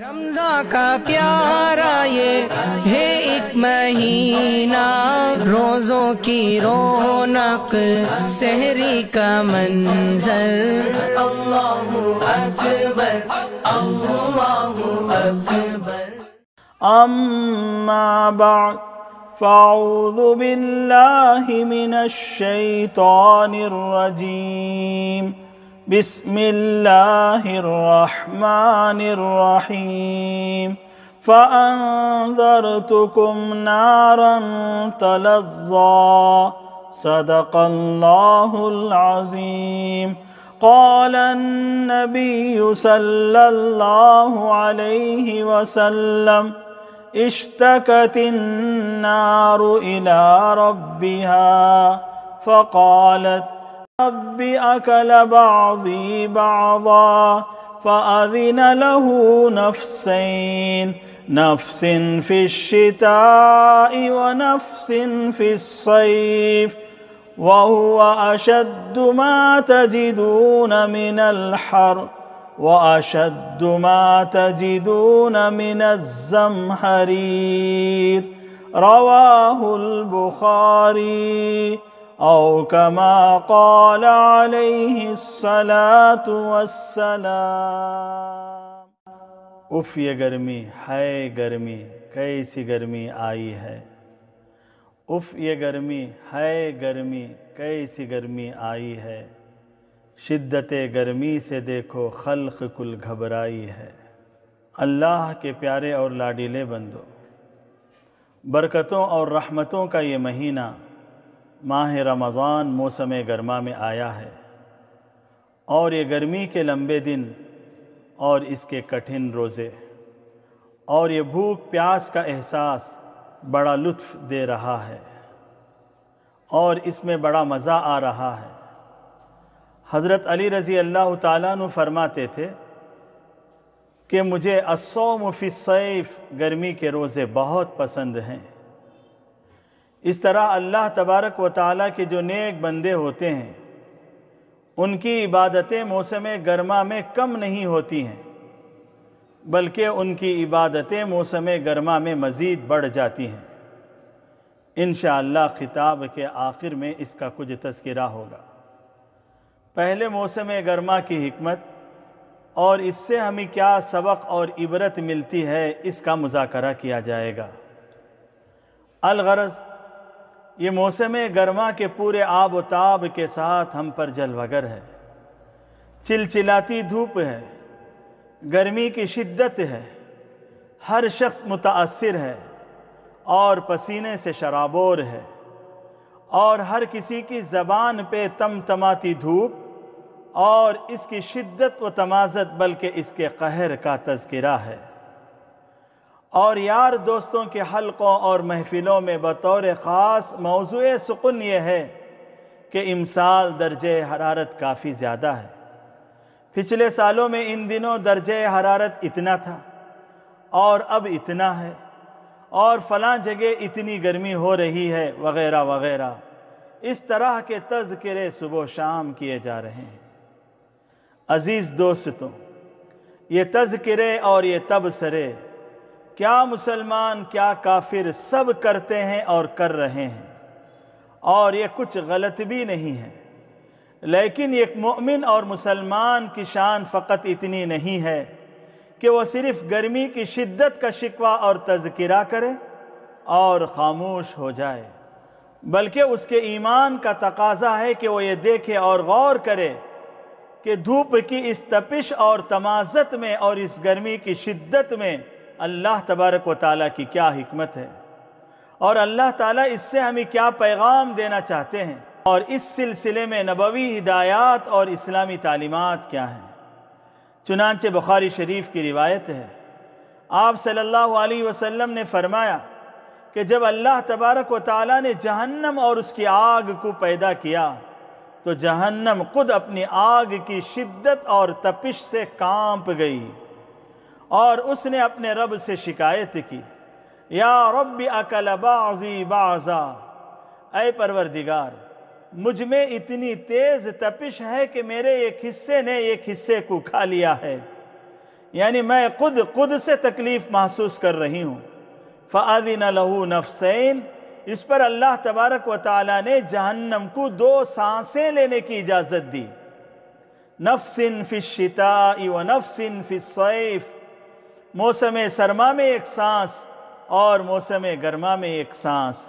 رمضان کا پیارا یہ ہے ایک مہینہ، روزوں کی رونق سحری کا منظر، اللہ اکبر اللہ اکبر۔ اما بعد فاعوذ باللہ من الشیطان الرجیم، بسم اللہ الرحمن الرحیم۔ فأنذرتكم نارا تلظى، صدق اللہ العظیم۔ قال النبی صلی اللہ علیہ وسلم، اشتكت النار إلى ربها فقالت رب أكل بعضي بعضا، فأذن له نفسين، نفس في الشتاء ونفس في الصيف، وهو أشد ما تجدون من الحر وأشد ما تجدون من الزمهرير، رواه البخاري، أو كما قال عليه الصلاة والسلام۔ اف یہ گرمی، ہے گرمی، کیسی گرمی آئی ہے۔ اف یہ گرمی، ہے گرمی، کیسی گرمی آئی ہے۔ شدت گرمی سے دیکھو خلق کل گھبرائی ہے۔ اللہ کے پیارے اور لاڈیلے بندو، برکتوں اور رحمتوں کا یہ مہینہ ماہ رمضان موسم گرما میں آیا ہے، اور یہ گرمی کے لمبے دن اور اس کے کٹھن روزے اور یہ بھوک پیاس کا احساس بڑا لطف دے رہا ہے، اور اس میں بڑا مزہ آ رہا ہے۔ حضرت علی رضی اللہ تعالیٰ عنہ فرماتے تھے کہ مجھے الصوم فی الصیف، گرمی کے روزے بہت پسند ہیں۔ اس طرح اللہ تبارک و تعالیٰ کے جو نیک بندے ہوتے ہیں، ان کی عبادتیں موسم گرما میں کم نہیں ہوتی ہیں، بلکہ ان کی عبادتیں موسم گرما میں مزید بڑھ جاتی ہیں۔ انشاءاللہ خطاب کے آخر میں اس کا کچھ تذکرہ ہوگا۔ پہلے موسم گرما کی حکمت اور اس سے ہمیں کیا سبق اور عبرت ملتی ہے، اس کا مذاکرہ کیا جائے گا۔ الغرض یہ موسم گرما کے پورے آب و تاب کے ساتھ ہم پر جلوگر ہے۔ چلچلاتی دھوپ ہے، گرمی کی شدت ہے، ہر شخص متاثر ہے اور پسینے سے شرابور ہے، اور ہر کسی کی زبان پہ تمتماتی دھوپ اور اس کی شدت و تمازت بلکہ اس کے قہر کا تذکرہ ہے۔ اور یار دوستوں کے حلقوں اور محفلوں میں بطور خاص موضوع سخن یہ ہے کہ امسال درجہ حرارت کافی زیادہ ہے۔ پچھلے سالوں میں ان دنوں درجہ حرارت اتنا تھا اور اب اتنا ہے، اور فلاں جگہ اتنی گرمی ہو رہی ہے وغیرہ وغیرہ، اس طرح کے تذکرے صبح و شام کیے جا رہے ہیں۔ عزیز دوستوں، یہ تذکرے اور یہ تبصرے کیا مسلمان کیا کافر سب کرتے ہیں اور کر رہے ہیں، اور یہ کچھ غلط بھی نہیں ہے، لیکن ایک مومن اور مسلمان کی شان فقط اتنی نہیں ہے کہ وہ صرف گرمی کی شدت کا شکوہ اور تذکرہ کرے اور خاموش ہو جائے، بلکہ اس کے ایمان کا تقاضا ہے کہ وہ یہ دیکھے اور غور کرے کہ دھوپ کی اس تپش اور تمازت میں اور اس گرمی کی شدت میں اللہ تبارک و تعالیٰ کی کیا حکمت ہے، اور اللہ تعالیٰ اس سے ہمیں کیا پیغام دینا چاہتے ہیں، اور اس سلسلے میں نبوی ہدایات اور اسلامی تعلیمات کیا ہیں۔ چنانچہ بخاری شریف کی روایت ہے، آپ صلی اللہ علیہ وسلم نے فرمایا کہ جب اللہ تبارک و تعالیٰ نے جہنم اور اس کی آگ کو پیدا کیا تو جہنم خود اپنی آگ کی شدت اور تپش سے کانپ گئی، اور اس نے اپنے رب سے شکایت کی، یا رب اکل بعضی بعضا، اے پروردگار مجھ میں اتنی تیز تپش ہے کہ میرے ایک حصے نے ایک حصے کو کھا لیا ہے۔ یعنی میں خود سے تکلیف محسوس کر رہی ہوں۔ فَأَذِنَ لَهُ نَفْسَيْن، اس پر اللہ تبارک و تعالیٰ نے جہنم کو 2 سانسیں لینے کی اجازت دی۔ نَفْسٍ فِي الشِّتَاءِ وَنَفْسٍ فِي الصَّيْفِ، موسم سرما میں ایک سانس اور موسم گرما میں ایک سانس۔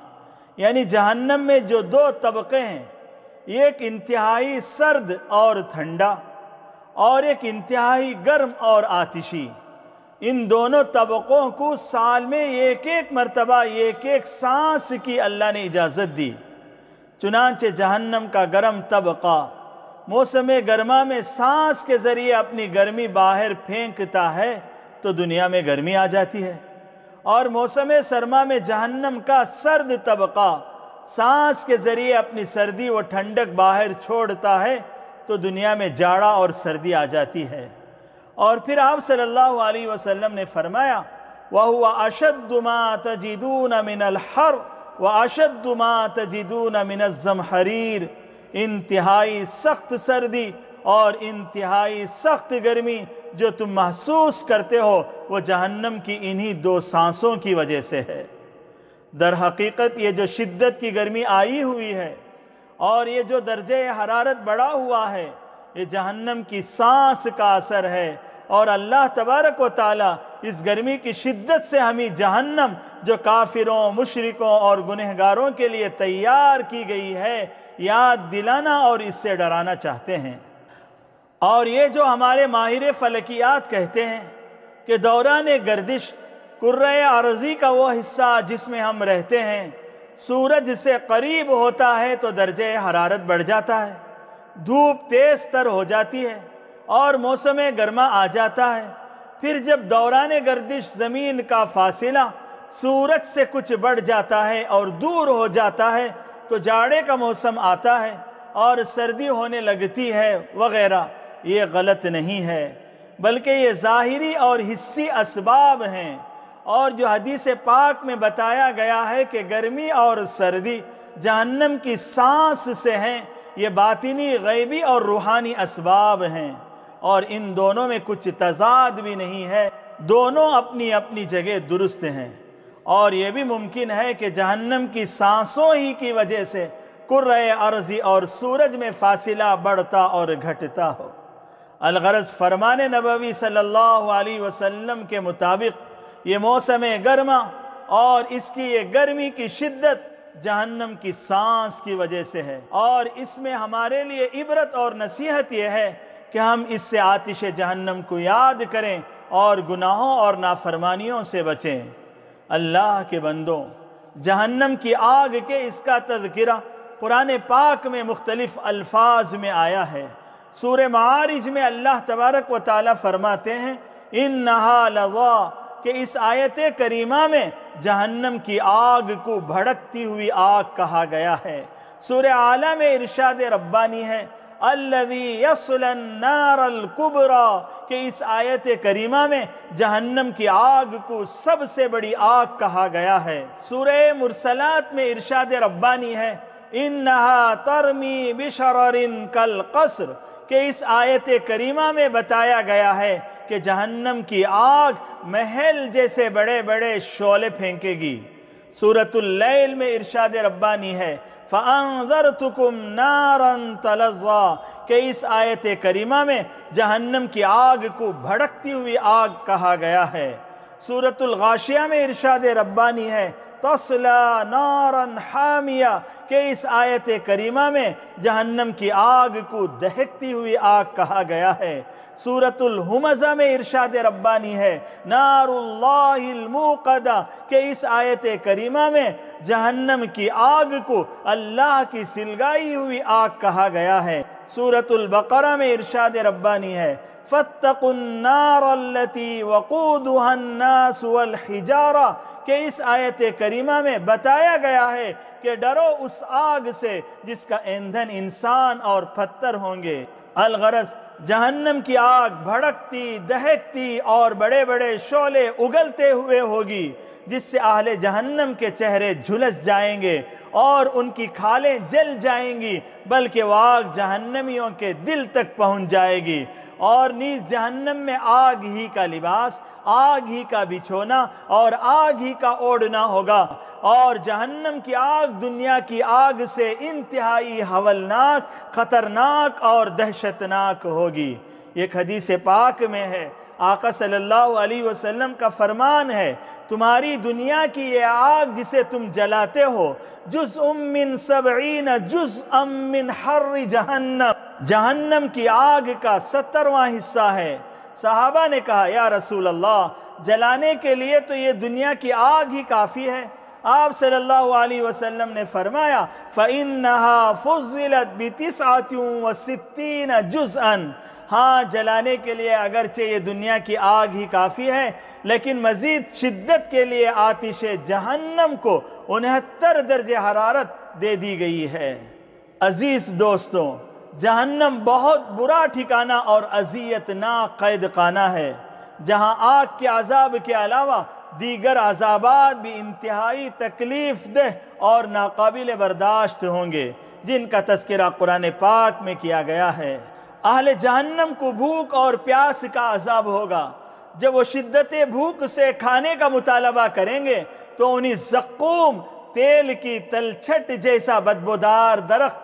یعنی جہنم میں جو 2 طبقے ہیں، ایک انتہائی سرد اور ٹھنڈا اور ایک انتہائی گرم اور آتشی، ان دونوں طبقوں کو سال میں ایک مرتبہ ایک سانس کی اللہ نے اجازت دی۔ چنانچہ جہنم کا گرم طبقہ موسم گرما میں سانس کے ذریعے اپنی گرمی باہر پھینکتا ہے تو دنیا میں گرمی آ جاتی ہے، اور موسم سرما میں جہنم کا سرد طبقہ سانس کے ذریعے اپنی سردی و ٹھنڈک باہر چھوڑتا ہے تو دنیا میں جاڑا اور سردی آ جاتی ہے۔ اور پھر آپ صلی اللہ علیہ وسلم نے فرمایا وَهُوَ أَشَدُّ مَا تَجِدُونَ مِنَ الْحَرِّ وَأَشَدُّ مَا تَجِدُونَ مِنَ الزَّمْحَرِيرِ، انتہائی سخت سردی اور انتہائی سخت گرمی جو تم محسوس کرتے ہو وہ جہنم کی انہی 2 سانسوں کی وجہ سے ہے۔ در حقیقت یہ جو شدت کی گرمی آئی ہوئی ہے اور یہ جو درجہ حرارت بڑھا ہوا ہے، یہ جہنم کی سانس کا اثر ہے، اور اللہ تبارک و تعالیٰ اس گرمی کی شدت سے ہمیں جہنم جو کافروں، مشرکوں اور گنہگاروں کے لیے تیار کی گئی ہے یاد دلانا اور اس سے ڈرانا چاہتے ہیں۔ اور یہ جو ہمارے ماہر فلکیات کہتے ہیں کہ دوران گردش کرۂ ارضی کا وہ حصہ جس میں ہم رہتے ہیں سورج سے قریب ہوتا ہے تو درجہ حرارت بڑھ جاتا ہے، دھوپ تیز تر ہو جاتی ہے اور موسم گرما آ جاتا ہے۔ پھر جب دوران گردش زمین کا فاصلہ سورج سے کچھ بڑھ جاتا ہے اور دور ہو جاتا ہے تو جاڑے کا موسم آتا ہے اور سردی ہونے لگتی ہے وغیرہ۔ یہ غلط نہیں ہے، بلکہ یہ ظاہری اور حسی اسباب ہیں، اور جو حدیث پاک میں بتایا گیا ہے کہ گرمی اور سردی جہنم کی سانس سے ہیں، یہ باطنی، غیبی اور روحانی اسباب ہیں، اور ان دونوں میں کچھ تضاد بھی نہیں ہے، دونوں اپنی اپنی جگہ درست ہیں۔ اور یہ بھی ممکن ہے کہ جہنم کی سانسوں ہی کی وجہ سے کرۂ ارضی اور سورج میں فاصلہ بڑھتا اور گھٹتا ہو۔ الغرض فرمان نبوی صلی اللہ علیہ وسلم کے مطابق یہ موسم گرما اور اس کی یہ گرمی کی شدت جہنم کی سانس کی وجہ سے ہے، اور اس میں ہمارے لیے عبرت اور نصیحت یہ ہے کہ ہم اس سے آتش جہنم کو یاد کریں اور گناہوں اور نافرمانیوں سے بچیں۔ اللہ کے بندوں، جہنم کی آگ کے اس کا تذکرہ قرآن پاک میں مختلف الفاظ میں آیا ہے۔ سورہ معارج میں اللہ تبارک و تعالیٰ فرماتے ہیں انہا لظا، کہ اس آیت کریمہ میں جہنم کی آگ کو بھڑکتی ہوئی آگ کہا گیا ہے۔ سورہ اعلیٰ میں ارشاد ربانی ہے الذی یصلی النار الکبریٰ، کہ اس آیت کریمہ میں جہنم کی آگ کو سب سے بڑی آگ کہا گیا ہے۔ سورہ مرسلات میں ارشاد ربانی ہے انہا ترمی بشرر کالقصر، کہ اس آیت کریمہ میں بتایا گیا ہے کہ جہنم کی آگ محل جیسے بڑے بڑے شعلے پھینکے گی۔ سورۃ اللیل میں ارشاد ربانی ہے فَأَنذَرْتُكُمْ نَارًا تَلَظَّىٰ، کہ اس آیت کریمہ میں جہنم کی آگ کو بھڑکتی ہوئی آگ کہا گیا ہے۔ سورۃ الغاشیہ میں ارشاد ربانی ہے تَصْلَىٰ نَارًا حَامِيَةً، کہ اس آیت کریمہ میں جہنم کی آگ کو دہکتی ہوئی آگ کہا گیا ہے۔ سورۃ الہمزہ میں ارشاد ربانی ہے نار اللہ الموقدہ، کہ اس آیت کریمہ میں جہنم کی آگ کو اللہ کی سلگائی ہوئی آگ کہا گیا ہے۔ سورۃ البقرہ میں ارشاد ربانی ہے فَاتَّقُوا النَّارَ الَّتِي وَقُودُهَا النَّاسُ وَالْحِجَارَةُ، کہ اس آیت کریمہ میں بتایا گیا ہے کہ ڈرو اس آگ سے جس کا ایندھن انسان اور پتھر ہوں گے۔ الغرض جہنم کی آگ بھڑکتی، دہکتی اور بڑے بڑے شعلے اگلتے ہوئے ہوگی، جس سے اہل جہنم کے چہرے جھلس جائیں گے اور ان کی کھالیں جل جائیں گی، بلکہ وہ آگ جہنمیوں کے دل تک پہنچ جائے گی، اور نیز جہنم میں آگ ہی کا لباس، آگ ہی کا بچھونا اور آگ ہی کا اوڑھنا ہوگا، اور جہنم کی آگ دنیا کی آگ سے انتہائی ہولناک، خطرناک اور دہشتناک ہوگی۔ ایک حدیث پاک میں ہے، آقا صلی اللہ علیہ وسلم کا فرمان ہے، تمہاری دنیا کی یہ آگ جسے تم جلاتے ہو، جزء من 70 جزءا من حر جہنم، جہنم کی آگ کا 70واں حصہ ہے۔ صحابہ نے کہا یا رسول اللہ، جلانے کے لیے تو یہ دنیا کی آگ ہی کافی ہے۔ آپ صلی اللہ علیہ وسلم نے فرمایا فَإِنَّهَا فُضِّلَتْ ب69 جزءاً، ہاں جلانے کے لیے اگرچہ یہ دنیا کی آگ ہی کافی ہے، لیکن مزید شدت کے لیے آتش جہنم کو 69 درجہ حرارت دے دی گئی ہے۔ عزیز دوستوں، جہنم بہت برا ٹھکانہ اور اذیتناک قید خانہ ہے، جہاں آگ کے عذاب کے علاوہ دیگر عذابات بھی انتہائی تکلیف دہ اور ناقابل برداشت ہوں گے، جن کا تذکرہ قرآن پاک میں کیا گیا ہے۔ اہل جہنم کو بھوک اور پیاس کا عذاب ہوگا۔ جب وہ شدت بھوک سے کھانے کا مطالبہ کریں گے تو انہیں زقوم، تیل کی تلچھٹ جیسا بدبودار درخت،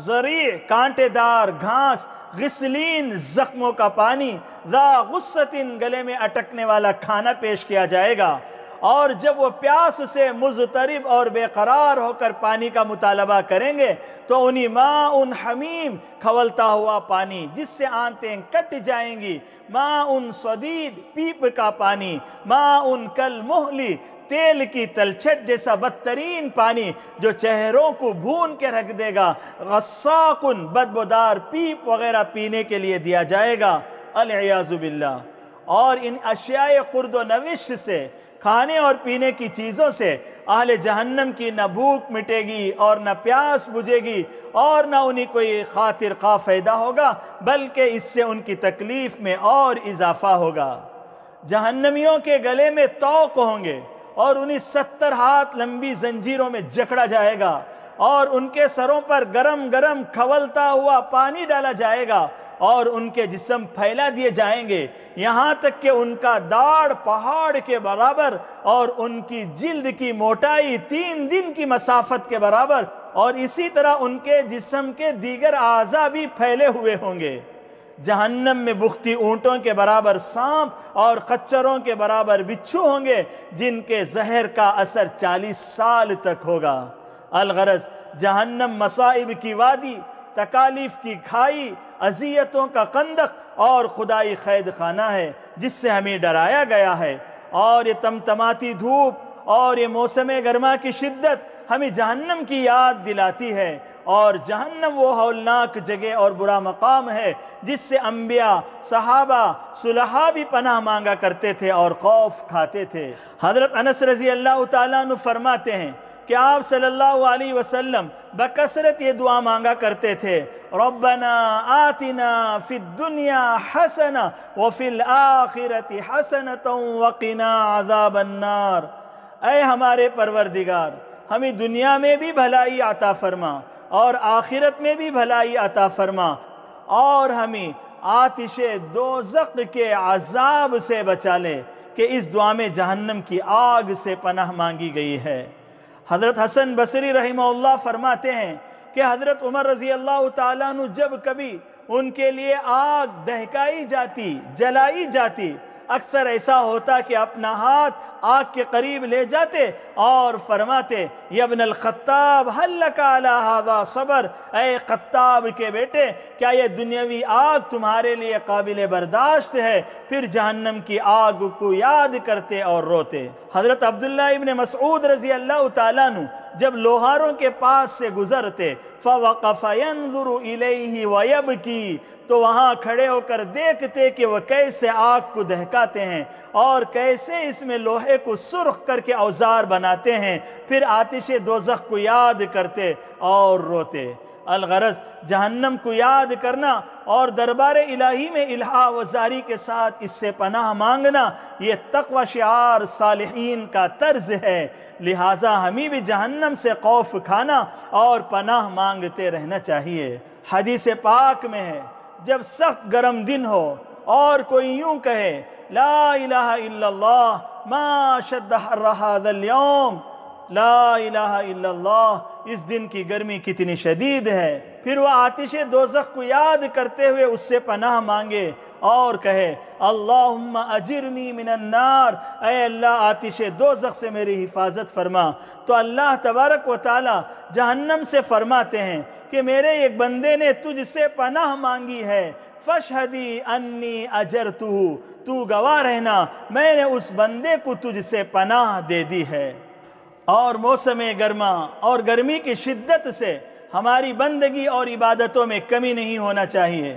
زریع کانٹے دار گھاس، غسلین زخموں کا پانی، ذا غصۃ گلے میں اٹکنے والا کھانا پیش کیا جائے گا، اور جب وہ پیاس سے مضطرب اور بے قرار ہو کر پانی کا مطالبہ کریں گے تو انہیں ماء حمیم، کھولتا ہوا پانی جس سے آنتیں کٹ جائیں گی، ماء صدید، پیپ کا پانی، ماء کالمہل، تیل کی تلچھٹ جیسا بدترین پانی جو چہروں کو بھون کے رکھ دے گا، غساق، بدبودار پیپ وغیرہ پینے کے لیے دیا جائے گا، العیاذ باللہ۔ اور ان اشیاء خورد و نوش سے، کھانے اور پینے کی چیزوں سے اہل جہنم کی نہ بھوک مٹے گی اور نہ پیاس بجھے گی اور نہ انہیں کوئی خاطر خواہ فائدہ ہوگا، بلکہ اس سے ان کی تکلیف میں اور اضافہ ہوگا۔ جہنمیوں کے گلے میں طوق ہوں گے اور انہیں 70 ہاتھ لمبی زنجیروں میں جکڑا جائے گا، اور ان کے سروں پر گرم گرم کھولتا ہوا پانی ڈالا جائے گا، اور ان کے جسم پھیلا دیے جائیں گے، یہاں تک کہ ان کا داڑھ پہاڑ کے برابر اور ان کی جلد کی موٹائی 3 دن کی مسافت کے برابر، اور اسی طرح ان کے جسم کے دیگر اعضاء بھی پھیلے ہوئے ہوں گے۔ جہنم میں بختی اونٹوں کے برابر سانپ اور خچروں کے برابر بچھو ہوں گے، جن کے زہر کا اثر 40 سال تک ہوگا۔ الغرض جہنم مصائب کی وادی، تکالیف کی کھائی، اذیتوں کا خندق اور خدائی قید خانہ ہے جس سے ہمیں ڈرایا گیا ہے، اور یہ تمتماتی دھوپ اور یہ موسم گرما کی شدت ہمیں جہنم کی یاد دلاتی ہے، اور جہنم وہ ہولناک جگہ اور برا مقام ہے جس سے انبیاء، صحابہ، صلحاء بھی پناہ مانگا کرتے تھے اور خوف کھاتے تھے۔ حضرت انس رضی اللہ تعالیٰ عنہ فرماتے ہیں کہ آپ صلی اللہ علیہ وسلم بکثرت یہ دعا مانگا کرتے تھے، ربنا آتنا فی الدنیا حسنہ وفی الآخرۃ حسنۃ وقنا عذاب النار۔ اے ہمارے پروردگار، ہمیں دنیا میں بھی بھلائی عطا فرما اور آخرت میں بھی بھلائی عطا فرما، اور ہمیں آتش دوزخ کے عذاب سے بچا لے، کہ اس دعا میں جہنم کی آگ سے پناہ مانگی گئی ہے۔ حضرت حسن بصری رحمہ اللہ فرماتے ہیں کہ حضرت عمر رضی اللہ تعالیٰ عنہ جب کبھی ان کے لیے آگ دہکائی جاتی، جلائی جاتی، اکثر ایسا ہوتا کہ اپنا ہاتھ آگ کے قریب لے جاتے اور فرماتے، یا ابن الخطاب هل لك على هذا صبر، اے خطاب کے بیٹے کیا یہ دنیاوی آگ تمہارے لیے قابل برداشت ہے؟ پھر جہنم کی آگ کو یاد کرتے اور روتے۔ حضرت عبداللہ ابن مسعود رضی اللہ تعالیٰ عنہ جب لوہاروں کے پاس سے گزرتے، فَوَقَفَ يَنظُرُ إِلَيْهِ وَيَبْكِي، تو وہاں کھڑے ہو کر دیکھتے کہ وہ کیسے آگ کو دہکاتے ہیں اور کیسے اس میں لوہے کو سرخ کر کے اوزار بناتے ہیں، پھر آتش دوزخ کو یاد کرتے اور روتے۔ الغرض جہنم کو یاد کرنا اور دربار الہی میں الہا وزاری کے ساتھ اس سے پناہ مانگنا، یہ تقوی شعار صالحین کا طرز ہے، لہٰذا ہمیں بھی جہنم سے خوف کھانا اور پناہ مانگتے رہنا چاہیے۔ حدیث پاک میں ہے، جب سخت گرم دن ہو اور کوئی یوں کہے لا الہ الا اللہ ما شد حر ھذا اليوم، لا الہ الا اللہ، اس دن کی گرمی کتنی شدید ہے، پھر وہ آتش دوزخ کو یاد کرتے ہوئے اس سے پناہ مانگے اور کہے اللہم اجرنی من النار، اے اللہ آتش دوزخ سے میری حفاظت فرما، تو اللہ تبارک و تعالی جہنم سے فرماتے ہیں کہ میرے ایک بندے نے تجھ سے پناہ مانگی ہے، فاشہدی انی اجرتہ، تو گواہ رہنا میں نے اس بندے کو تجھ سے پناہ دے دی ہے۔ اور موسم گرما اور گرمی کی شدت سے ہماری بندگی اور عبادتوں میں کمی نہیں ہونا چاہیے،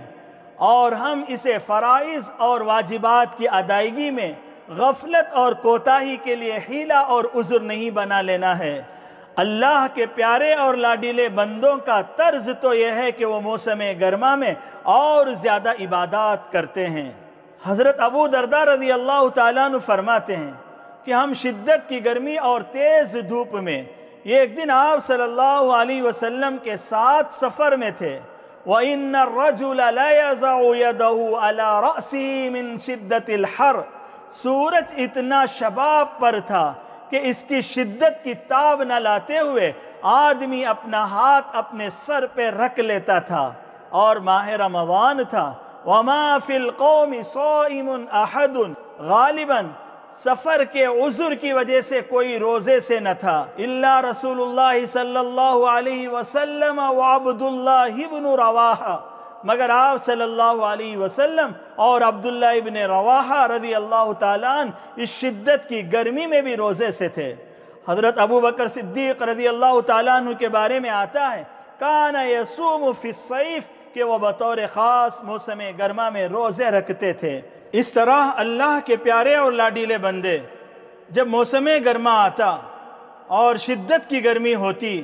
اور ہم اسے فرائض اور واجبات کی ادائیگی میں غفلت اور کوتاہی کے لیے حیلہ اور عذر نہیں بنا لینا ہے۔ اللہ کے پیارے اور لاڈیلے بندوں کا طرز تو یہ ہے کہ وہ موسم گرما میں اور زیادہ عبادات کرتے ہیں۔ حضرت ابو درداء رضی اللہ تعالیٰ عنہ فرماتے ہیں کہ ہم شدت کی گرمی اور تیز دھوپ میں ایک دن آپ صلی اللہ علیہ وسلم کے ساتھ سفر میں تھے، وَإِنَّ الرَّجُلَ لَيَضَعُ يَدَهُ عَلَى رَأْسِهِ مِنْ شِدَّةِ الْحَرِّ، سورج اتنا شباب پر تھا کہ اس کی شدت کی تاب نہ لاتے ہوئے آدمی اپنا ہاتھ اپنے سر پہ رکھ لیتا تھا، اور ماہ رمضان تھا۔ وَمَا فِي الْقَوْمِ صَائِمٌ أَحَدٌ، غالباً سفر کے عذر کی وجہ سے کوئی روزے سے نہ تھا، الا رسول اللہ صلی اللہ علیہ وسلم وعبد اللہ ابن رواحہ، مگر آپ صلی اللہ علیہ وسلم اور عبداللہ ابن رواحہ رضی اللہ تعالیٰ عنہ اس شدت کی گرمی میں بھی روزے سے تھے۔ حضرت ابو بکر صدیق رضی اللہ تعالیٰ عنہ کے بارے میں آتا ہے کان یصوم فی الصیف، کہ وہ بطور خاص موسم گرما میں روزے رکھتے تھے۔ اس طرح اللہ کے پیارے اور لاڈیلے بندے جب موسم گرما آتا اور شدت کی گرمی ہوتی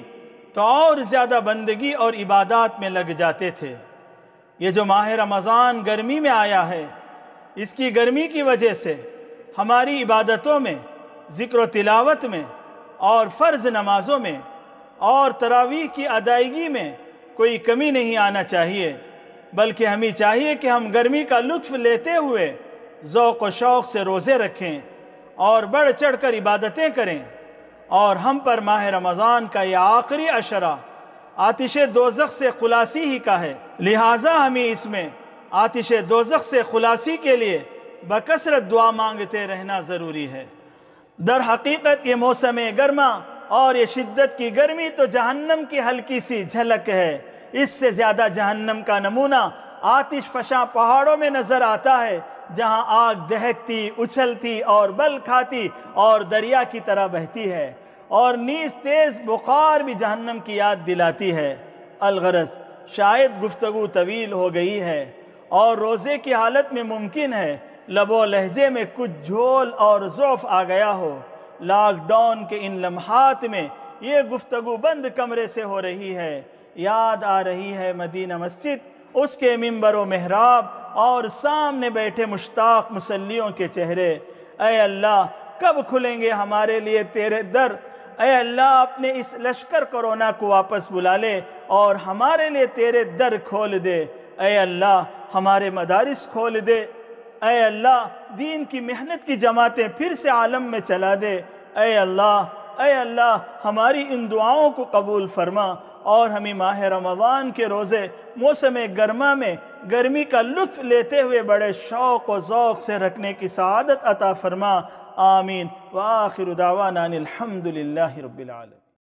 تو اور زیادہ بندگی اور عبادات میں لگ جاتے تھے۔ یہ جو ماہ رمضان گرمی میں آیا ہے، اس کی گرمی کی وجہ سے ہماری عبادتوں میں، ذکر و تلاوت میں اور فرض نمازوں میں اور تراویح کی ادائیگی میں کوئی کمی نہیں آنا چاہیے، بلکہ ہمیں چاہیے کہ ہم گرمی کا لطف لیتے ہوئے ذوق و شوق سے روزے رکھیں اور بڑھ چڑھ کر عبادتیں کریں۔ اور ہم پر ماہ رمضان کا یہ آخری عشرہ آتش دوزخ سے خلاصی ہی کا ہے، لہٰذا ہمیں اس میں آتش دوزخ سے خلاصی کے لیے بکثرت دعا مانگتے رہنا ضروری ہے۔ در حقیقت یہ موسم گرما اور یہ شدت کی گرمی تو جہنم کی ہلکی سی جھلک ہے، اس سے زیادہ جہنم کا نمونہ آتش فشاں پہاڑوں میں نظر آتا ہے، جہاں آگ دہکتی، اچھلتی اور بل کھاتی اور دریا کی طرح بہتی ہے، اور نیز تیز بخار بھی جہنم کی یاد دلاتی ہے۔ الغرض شاید گفتگو طویل ہو گئی ہے اور روزے کی حالت میں ممکن ہے لب و لہجے میں کچھ جھول اور ضعف آ گیا ہو۔ لاک ڈاؤن کے ان لمحات میں یہ گفتگو بند کمرے سے ہو رہی ہے، یاد آ رہی ہے مدینہ مسجد، اس کے ممبر و محراب اور سامنے بیٹھے مشتاق مصلیوں کے چہرے۔ اے اللہ کب کھلیں گے ہمارے لیے تیرے در؟ اے اللہ اپنے اس لشکر کورونا کو واپس بلا لے اور ہمارے لیے تیرے در کھول دے۔ اے اللہ ہمارے مدارس کھول دے۔ اے اللہ دین کی محنت کی جماعتیں پھر سے عالم میں چلا دے۔ اے اللہ ہماری ان دعاؤں کو قبول فرما اور ہمیں ماہ رمضان کے روزے موسم گرما میں گرمی کا لطف لیتے ہوئے بڑے شوق و ذوق سے رکھنے کی سعادت عطا فرما۔ آمین۔ وآخر دعوانا الحمد للہ رب العالمین۔